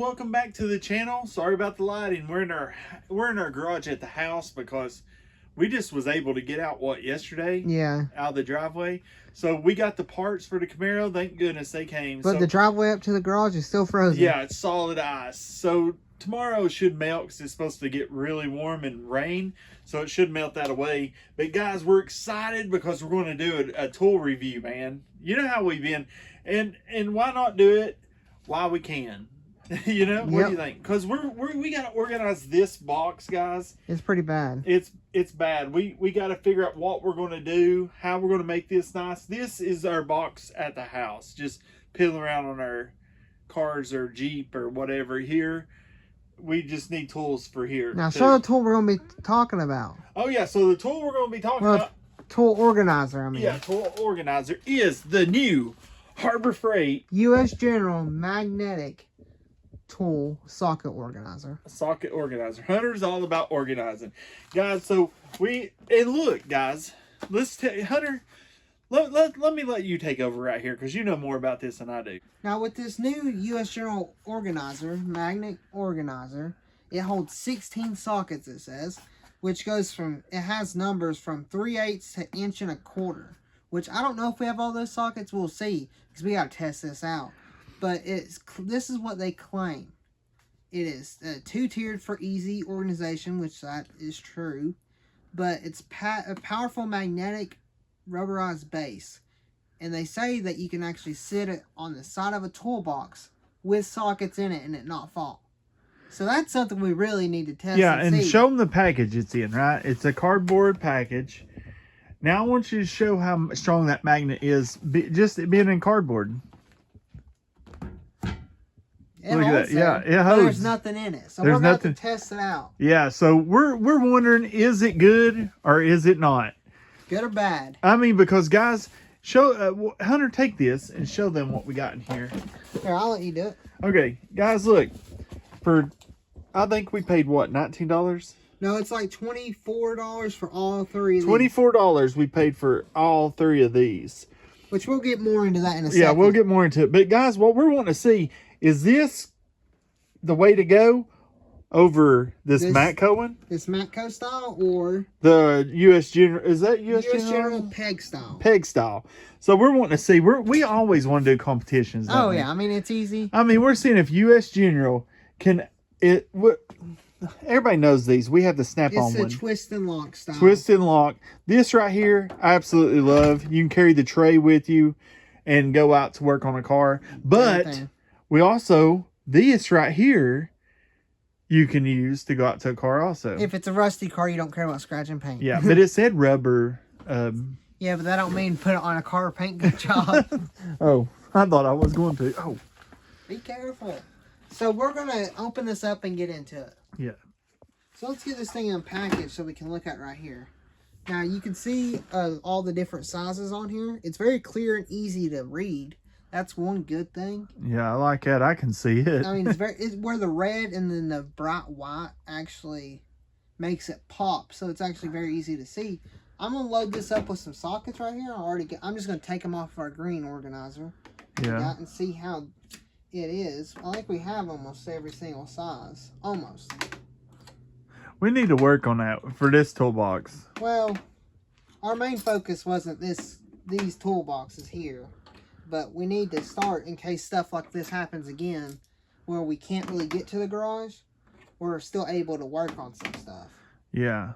welcome back to the channel. Sorry about the lighting. We're in our garage at the house because we just was able to get out yesterday? Yeah. Out of the driveway. So we got the parts for the Camaro. Thank goodness they came. But the driveway up to the garage is still frozen. Yeah, it's solid ice. So tomorrow should melt because it's supposed to get really warm and rain. So it should melt that away. But guys, we're excited because we're going to do a tool review, man. You know how we've been. And why not do it while we can? You know, what do you think? Because we got to organize this box, guys. It's pretty bad. It's bad. We got to figure out what we're going to do, how we're going to make this nice. This is our box at the house. Just piddling around on our cars or Jeep or whatever here. We just need tools for here. Now, show the tool we're going to be talking about. Oh, yeah. So the tool we're going to be talking about. Tool organizer, I mean. Yeah, tool organizer is the new Harbor Freight U.S. General magnetic tool socket organizer. Socket organizer. Hunter's all about organizing, guys. So look, guys, let's tell Hunter. Let me let you take over right here because you know more about this than I do. Now, with this new U.S. General organizer, magnet organizer, it holds 16 sockets. It says, which goes from it has numbers from 3/8 to 1.25 inch. Which I don't know if we have all those sockets. We'll see because we got to test this out. But this is what they claim. It is two-tiered for easy organization, which that is true. But it's a powerful magnetic rubberized base. And they say that you can actually sit it on the side of a toolbox with sockets in it and it not fall. So that's something we really need to test. Yeah, and see. Show them the package it's in, right? It's a cardboard package. Now I want you to show how strong that magnet is, just being in cardboard. Look at that. Yeah, it holds. There's nothing in it. So we're going to test it out. Yeah, so we're wondering, is it good or is it not? Good or bad? I mean, because guys, show Hunter, take this and show them what we got in here. Here, I'll let you do it. Okay, guys, look. I think we paid what, $19? No, it's like $24 for all three of these. $24 we paid for all three of these. Which we'll get more into that in a second. Yeah, we'll get more into it. But guys, what we're wanting to see, is this the way to go over this Matco? This Matco style or the U.S. General? Is that U.S. General peg style? Peg style. So we're wanting to see. We always want to do competitions. Oh yeah, I mean it's easy. I mean we're seeing if U.S. General can it. Everybody knows these. We have the snap-on one. It's a twist and lock style. Twist and lock. This right here, I absolutely love. You can carry the tray with you and go out to work on a car. But we also, this right here, you can use to go out to a car also. If it's a rusty car, you don't care about scratch and paint. Yeah, but it said rubber. Yeah, but that don't mean put it on a car paint good job. Oh, I thought I was going to. Oh. Be careful. So we're going to open this up and get into it. Yeah. So let's get this thing unpackaged so we can look at right here. Now you can see all the different sizes on here. It's very clear and easy to read. That's one good thing. Yeah, I like that. I can see it. I mean, it's where the red and then the bright white actually makes it pop. So it's actually very easy to see. I'm going to load this up with some sockets right here. I'm just going to take them off of our green organizer. Yeah. And see how it is. I think we have almost every single size. Almost. We need to work on that for this toolbox. Well, our main focus wasn't these toolboxes here. But we need to start in case stuff like this happens again where we can't really get to the garage. We're still able to work on some stuff. Yeah.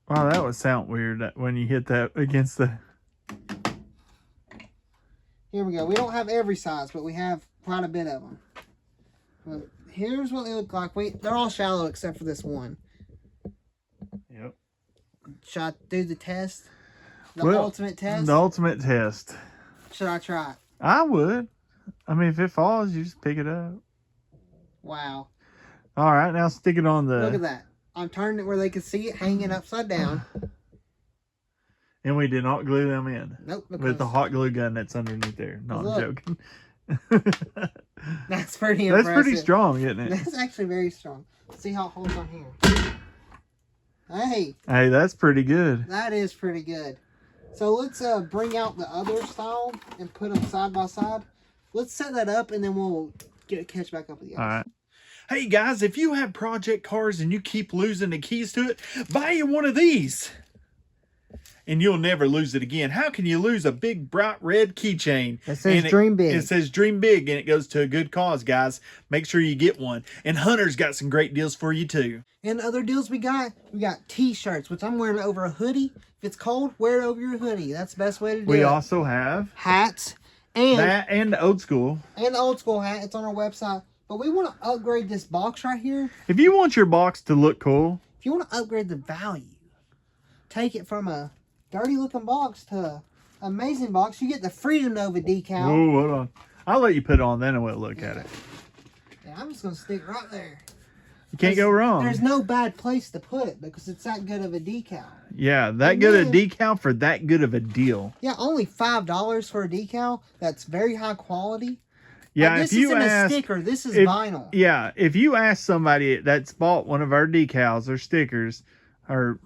Wow, that would sound weird when you hit that against the... Here we go. We don't have every size, but we have quite a bit of them. Well, here's what they look like. They're all shallow except for this one. Yep. Should I do the test? The ultimate test? The ultimate test. Should I try it? I would. I mean, if it falls, you just pick it up. Wow. All right, now stick it on the... Look at that. I'm turning it where they can see it hanging upside down. And we did not glue them in. Nope. With the hot glue gun that's underneath there. No, I'm joking. That's pretty impressive. That's pretty strong, isn't it? That's actually very strong. Let's see how it holds on here. Hey. Hey, that's pretty good. That is pretty good. So let's bring out the other style and put them side by side. let's set that up and then we'll catch back up with you guys. All right. Hey guys, if you have project cars and you keep losing the keys to it, buy you one of these. And you'll never lose it again. How can you lose a big bright red keychain? It says Dream Big. It says Dream Big, and it goes to a good cause, guys. Make sure you get one. And Hunter's got some great deals for you too. And other deals we got t-shirts, which I'm wearing over a hoodie. If it's cold, wear it over your hoodie. That's the best way to do it. We also have hats and that and the old school. And the old school hat. It's on our website. But we want to upgrade this box right here. If you want your box to look cool, if you want to upgrade the value, take it from a dirty looking box to an amazing box. You get the Freedom Nova decal. Whoa, hold on. I'll let you put it on, then we'll look at it. Yeah, I'm just going to stick right there. You can't go wrong. There's no bad place to put it because it's that good of a decal. Yeah, that good a decal for that good of a deal. Yeah, only $5 for a decal. That's very high quality. Yeah, this if you isn't ask, a sticker. This is vinyl. Yeah, if you ask somebody that's bought one of our decals or stickers, or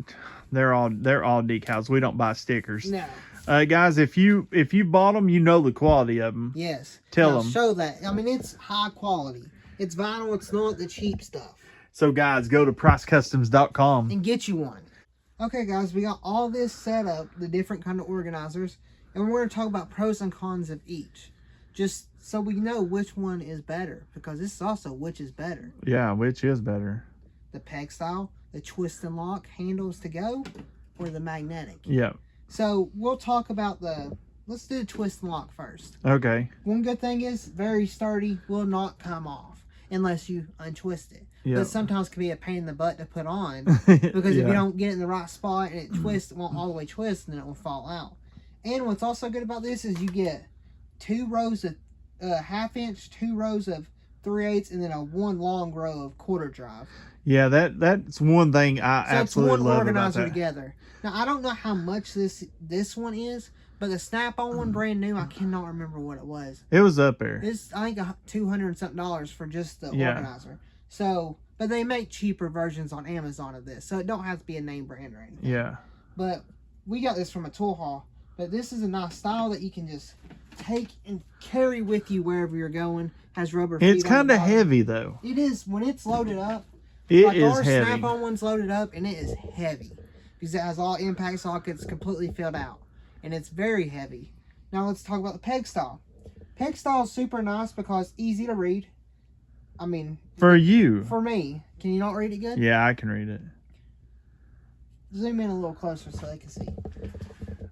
they're all decals. We don't buy stickers. No. Guys, if you bought them, you know the quality of them. Yes. Tell them. Show that. I mean, it's high quality. It's vinyl. It's not the cheap stuff. So guys, go to pricecustoms.com and get you one. Okay, guys, we got all this set up, the different kind of organizers, and we're going to talk about pros and cons of each, just so we know which one is better, because this is also which is better. Yeah, which is better? The peg style, the twist and lock handles to go, or the magnetic. Yeah. So we'll talk about let's do the twist and lock first. Okay. One good thing is very sturdy, will not come off unless you untwist it. Yep. But sometimes it can be a pain in the butt to put on because if you don't get it in the right spot and it twists, it won't all the way twist, and then it will fall out. And what's also good about this is you get 2 rows of half-inch, 2 rows of 3/8, and then one long row of quarter drive. Yeah, that's one thing I absolutely love about that. So it's one organizer together. Now I don't know how much this one is, but the Snap-on one, brand new, I cannot remember what it was. It was up there. It's I think $200 and something for just the organizer. So, but they make cheaper versions on Amazon of this, so it don't have to be a name brand or anything. Yeah. But we got this from a tool haul. But this is a nice style that you can just take and carry with you wherever you're going. Has rubber feet. It's kind of heavy though. It is when it's loaded up. It is our heavy. Snap-on one's loaded up, and it is heavy because it has all impact sockets completely filled out, and it's very heavy. Now let's talk about the peg style. Peg style is super nice because easy to read. I mean, for you. For me. Can you not read it good? Yeah, I can read it. Zoom in a little closer so they can see.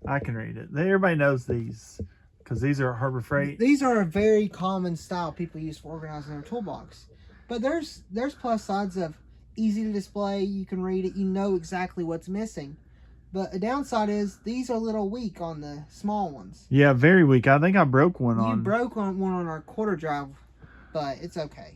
I can read it. Everybody knows these because these are Harbor Freight. These are a very common style people use for organizing their toolbox. But there's plus sides of easy to display. You can read it. You know exactly what's missing. But a downside is these are a little weak on the small ones. Yeah, very weak. I think I broke one on. You broke one on our quarter drive, but it's okay.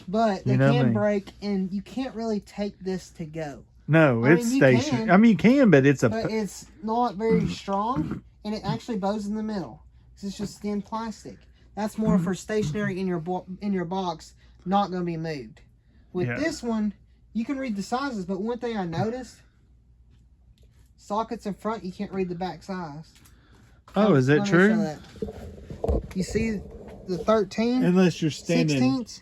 But they can break, and you can't really take this to go. No, it's stationary. I mean, you can, but it's But it's not very strong, and it actually bows in the middle. It's just thin plastic. That's more for stationary in your box, not going to be moved. With this one, you can read the sizes, but one thing I noticed, sockets in front, you can't read the back size. Oh, is that true? You see the 13? Unless you're standing. 16ths?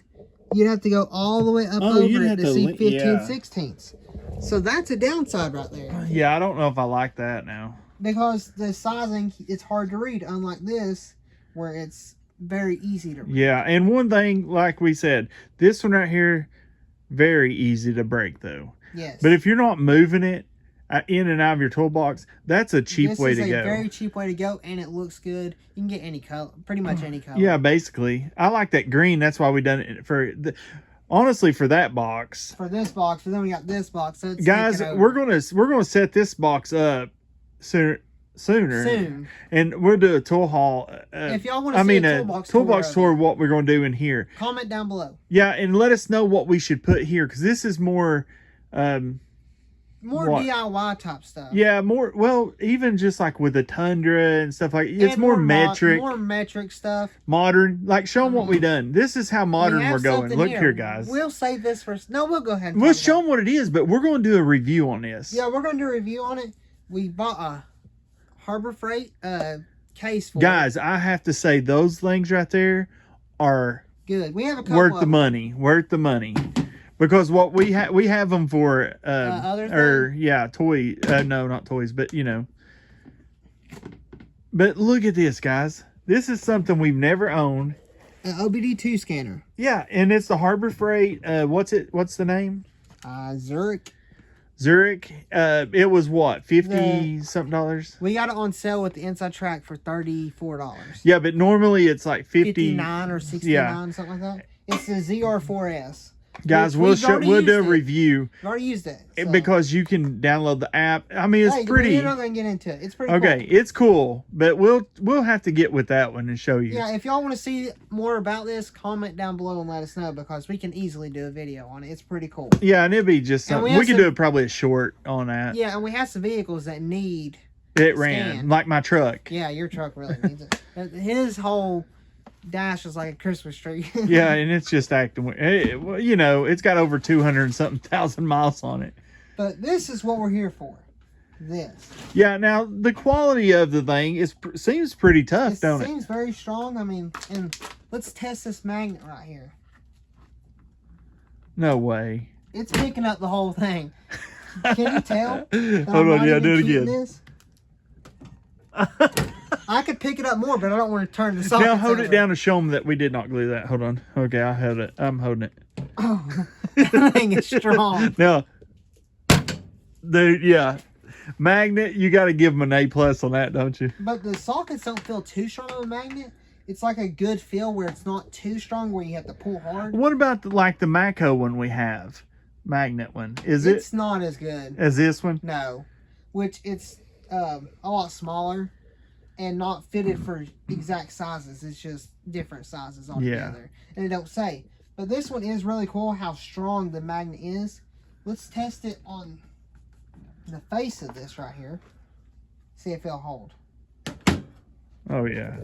You'd have to go all the way up over it to see 15 16ths. So that's a downside right there. Yeah, I don't know if I like that now. Because the sizing, it's hard to read, unlike this, where it's very easy to read. Yeah, and one thing, like we said, this one right here, very easy to break, though. Yes. But if you're not moving it in and out of your toolbox, that's a cheap way to go. This is a very cheap way to go, and it looks good. You can get any color, pretty much any color. Yeah, basically. I like that green. That's why we done it for honestly for that box. For this box, but then we got this box. So it's guys, we're gonna set this box up sooner. And we'll do a tool haul. If y'all want to see a toolbox tour of what we're gonna do in here. Comment down below. Yeah, and let us know what we should put here, because this is more DIY type stuff. Yeah, more, well, even just like with the Tundra and stuff like, it's more metric. More metric stuff. Modern. Like, show them what we done. This is how modern we're going. Look here, guys. We'll save this for, we'll go ahead and we'll show them what it is, but we're going to do a review on this. Yeah, we're going to do a review on it. We bought a Harbor Freight case for Guys, I have to say those things right there are good. We have a couple worth of the money. Worth the money. Because what we have them for other toy no, not toys, but you know. But look at this, guys. This is something we've never owned. An OBD2 scanner. Yeah, and it's the Harbor Freight. What's the name? Zurich. Zurich. It was what, 50 something dollars? We got it on sale with the inside track for $34. Yeah, but normally it's like 59 or 69, something like that. It's the ZR4S. Guys, we'll do a review. I've already used it. So. Because you can download the app. I mean, it's pretty. We're not going to get into it. It's pretty okay, cool. it's cool, but we'll have to get with that one and show you. Yeah, if y'all want to see more about this, comment down below and let us know, because we can easily do a video on it. It's pretty cool. Yeah, and it'd be just something. We could do probably a short on that. Yeah, and we have some vehicles that need ran, like my truck. Yeah, your truck really needs it. But his whole dash is like a Christmas tree. Yeah, and it's just acting. You know, it's got over 200 and something thousand miles on it. But this is what we're here for. This. Yeah. Now the quality of the thing seems pretty tough, don't it? It seems very strong. I mean, and let's test this magnet right here. No way. It's picking up the whole thing. Can you tell? Hold on, yeah, do it again. This? I could pick it up more, but I don't want to turn the sockets Now hold over. it down to show them that we did not glue that. Hold on. Okay, I held it. I'm holding it. Oh, that thing is strong. Now, dude, yeah. Magnet, you got to give them an A+ on that, don't you? But the sockets don't feel too strong on a magnet. It's like a good feel where it's not too strong where you have to pull hard. What about like the Mako one we have? Magnet one. It's not as good as this one? No. Which it's a lot smaller and not fitted for exact sizes. It's just different sizes altogether. Yeah. And it don't say. But this one is really cool how strong the magnet is. Let's test it on the face of this right here. See if it'll hold. Oh yeah.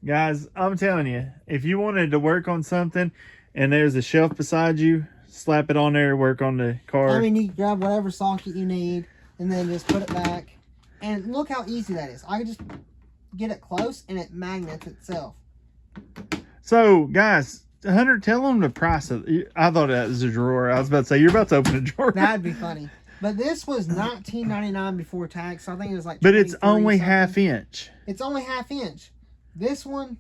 Guys, I'm telling you, if you wanted to work on something and there's a shelf beside you, slap it on there, work on the car. I mean, you grab whatever socket you need and then just put it back. And look how easy that is. I can just get it close and it magnets itself. So, guys, Hunter, tell them the price of. I thought that was a drawer. I was about to say, you're about to open a drawer. That'd be funny. But this was $19.99 before tax. So I think it was like. But it's only ½ inch. It's only ½ inch. This one,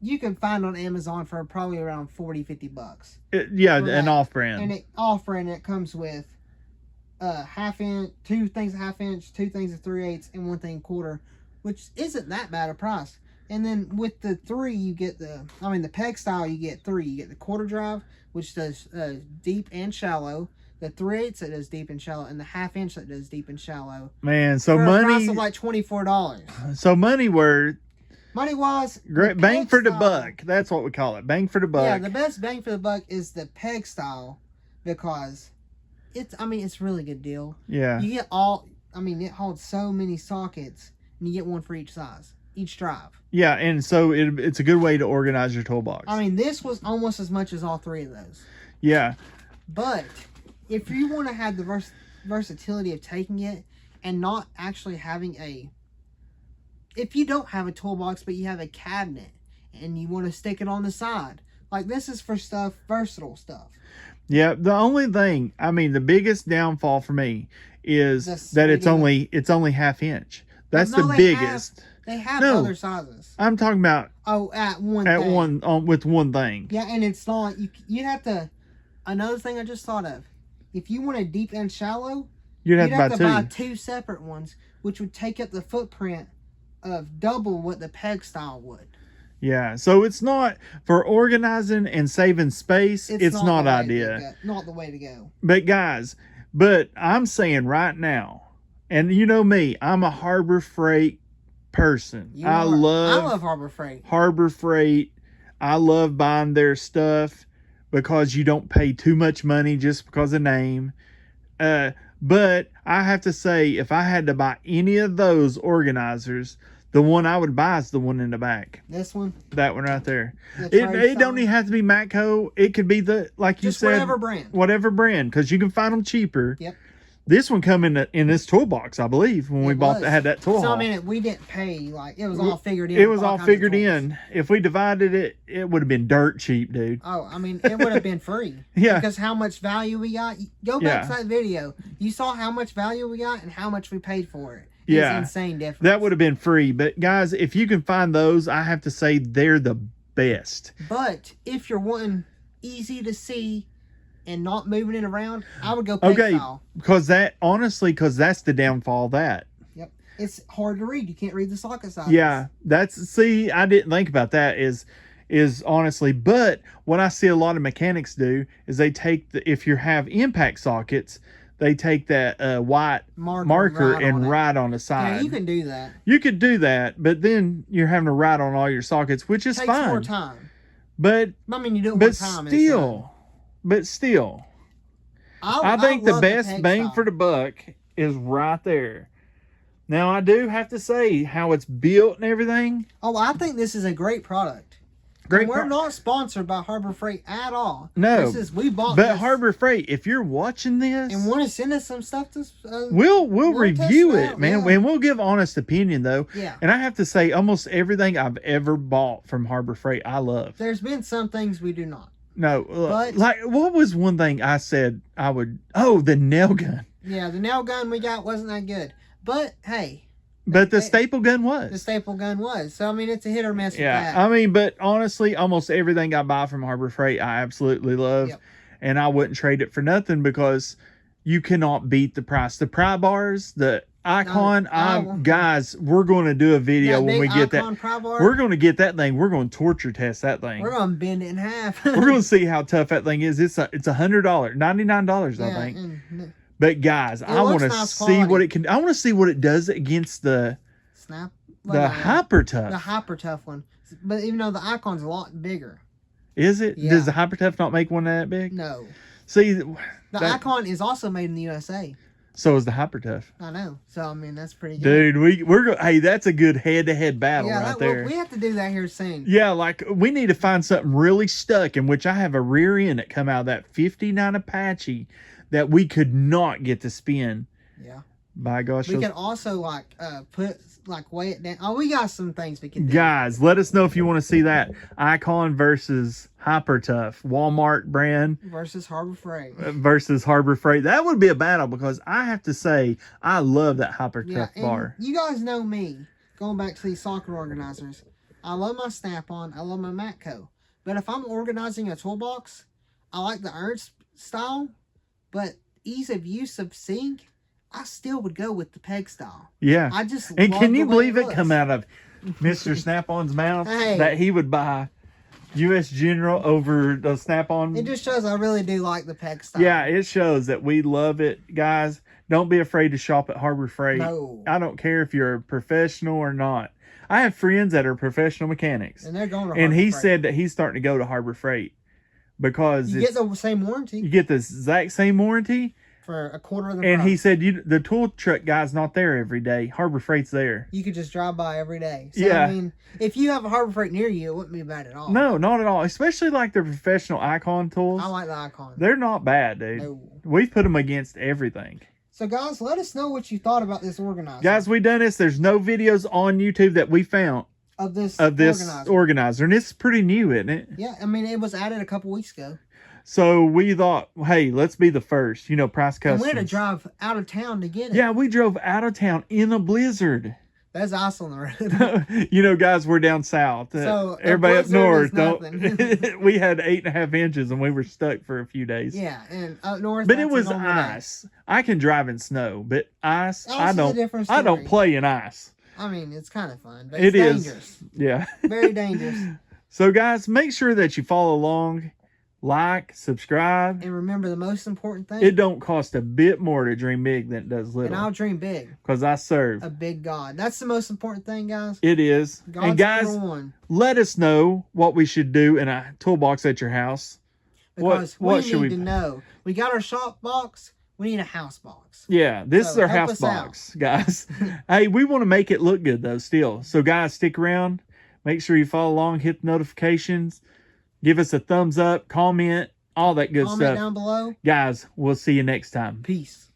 you can find on Amazon for probably around $40-50. Yeah, an off-brand. And off-brand, it comes with ½ inch, 2 things ½ inch, 2 things of 3/8, and 1 thing 1/4, which isn't that bad a price. And then with the 3, you get the peg style, you get 3. You get the 1/4 drive, which does deep and shallow. The 3/8 that does deep and shallow, and the ½ inch that does deep and shallow. Man, so for money. a price of like $24. So money wise, great bang for the buck. That's what we call it. Bang for the buck. Yeah, the best bang for the buck is the peg style because it's really good deal. Yeah. You get it holds so many sockets and you get one for each size, each drive. Yeah, and so it's a good way to organize your toolbox. I mean, this was almost as much as all 3 of those. Yeah. But if you want to have the versatility of taking it and not actually having if you don't have a toolbox but you have a cabinet and you want to stick it on the side, like this is for versatile stuff. Yeah, the only thing, the biggest downfall for me is that it's only ½ inch. That's the biggest. They have other sizes. I'm talking about with one thing. Yeah, and it's not you'd have to. Another thing I just thought of, if you want a deep and shallow, you'd have to buy 2 separate ones, which would take up the footprint of double what the peg style would. Yeah, so it's not for organizing and saving space. It's not ideal. Not the way to go. But guys, I'm saying right now, and you know me, I'm a Harbor Freight person. I love Harbor Freight. Harbor Freight. I love buying their stuff because you don't pay too much money just because of name. But I have to say, if I had to buy any of those organizers, the one I would buy is the one in the back. This one? That one right there. It don't even have to be Matco. It could be like you said. Whatever brand. Whatever brand, because you can find them cheaper. Yep. This one come in this toolbox, I believe, when we was. had that tool So haul. I mean, we didn't pay, like, it was all figured in. It was all kinds of figured tools. in. If we divided it, it would have been dirt cheap, dude. Oh, I mean, it would have been free. Yeah. Because how much value we got. Go back to that video. You saw how much value we got and how much we paid for it. It's insane difference. That would have been free. But guys, if you can find those, I have to say they're the best. But if you're wanting easy to see and not moving it around, I would go peg style. Because that's the downfall of that. Yep. It's hard to read. You can't read the socket sizes. Yeah, I didn't think about that is honestly, but what I see a lot of mechanics do is they take if you have impact sockets, they take that white marker and write on the side. Yeah, you can do that. You could do that, but then you're having to write on all your sockets, which is Takes fine. more time. But I mean, you do it one time. Still, I think the best bang for the buck is right there. Now, I do have to say how it's built and everything. Oh, I think this is a great product. We're not sponsored by Harbor Freight at all. No, we bought this. But Harbor Freight, if you're watching this and want to send us some stuff, we'll review it, man. Yeah. And we'll give honest opinion though. Yeah. And I have to say, almost everything I've ever bought from Harbor Freight, I love. There's been some things we do not. No, like what was one thing I said I would? Oh, the nail gun. Yeah, the nail gun we got wasn't that good, but hey. But the staple gun was. The staple gun was. So, I mean, it's a hit or miss with that. I mean, but honestly, almost everything I buy from Harbor Freight, I absolutely love. Yep. And I wouldn't trade it for nothing because you cannot beat the price. The pry bars, the icon, guys, we're going to do a video when we get that. We're going to get that thing. We're going to torture test that thing. We're going to bend it in half. We're going to see how tough that thing is. It's $100, $99, I think. But guys, I want to see what it can. I want to see what it does against the Hyper Tough. The Hyper Tough one. But even though the icon's a lot bigger. Is it? Yeah. Does the Hyper Tough not make one that big? No. See, the icon is also made in the USA. So is the Hyper Tough. I know. So I mean, that's pretty good. Dude, hey, that's a good head-to-head battle right there. We have to do that here soon. Yeah, like we need to find something really stuck in which I have a rear end that come out of that 59 Apache that we could not get to spin. Yeah. By gosh. We could also weigh it down. Oh, we got some things we can do. Guys, let us know if you want to see that. Icon versus Hyper Tough. Walmart brand. Versus Harbor Freight. Versus Harbor Freight. That would be a battle because I have to say, I love that Hyper Tough bar. You guys know me. Going back to these socket organizers. I love my Snap-on. I love my Matco. But if I'm organizing a toolbox, I like the Ernst style. But ease of use of sync, I still would go with the peg style. Yeah. I just and can you believe it come out of Mr. Snap-on's mouth that he would buy U.S. General over the Snap-on? It just shows I really do like the peg style. Yeah, it shows that we love it. Guys, don't be afraid to shop at Harbor Freight. No. I don't care if you're a professional or not. I have friends that are professional mechanics. And they're going to Harbor And he Freight. said that he's starting to go to Harbor Freight. Because you get the same warranty. You get the exact same warranty. For a quarter of the price. price. He said the tool truck guy's not there every day. Harbor Freight's there. You could just drive by every day. So, yeah. I mean, if you have a Harbor Freight near you, it wouldn't be bad at all. No, not at all. Especially like the professional icon tools. I like the icon. They're not bad, dude. No. We've put them against everything. So, guys, let us know what you thought about this organizer. Guys, we done this. There's no videos on YouTube that we found of this organizer. And it's pretty new, isn't it? Yeah, I mean, it was added a couple weeks ago. So we thought, hey, let's be the first. Price Kustoms. And we had to drive out of town to get it. Yeah, we drove out of town in a blizzard. There's ice on the road. Guys, we're down south. So everybody up north, we had 8.5 inches and we were stuck for a few days. Yeah, and up north. But it was ice. I can drive in snow, but ice I don't play in ice. I mean, it's kind of fun, but it's dangerous. Yeah. Very dangerous. So, guys, make sure that you follow along. Like, subscribe. And remember the most important thing. It don't cost a bit more to dream big than it does little. And I'll dream big. Because I serve a big God. That's the most important thing, guys. It is. God's and guys, let us know what we should do in a toolbox at your house. Because what should we need to know? We got our shop box. We need a house box. Yeah, this is our house box, guys. Hey, we want to make it look good, though, still. So, guys, stick around. Make sure you follow along. Hit the notifications. Give us a thumbs up, comment, all that good stuff. Comment down below. Guys, we'll see you next time. Peace.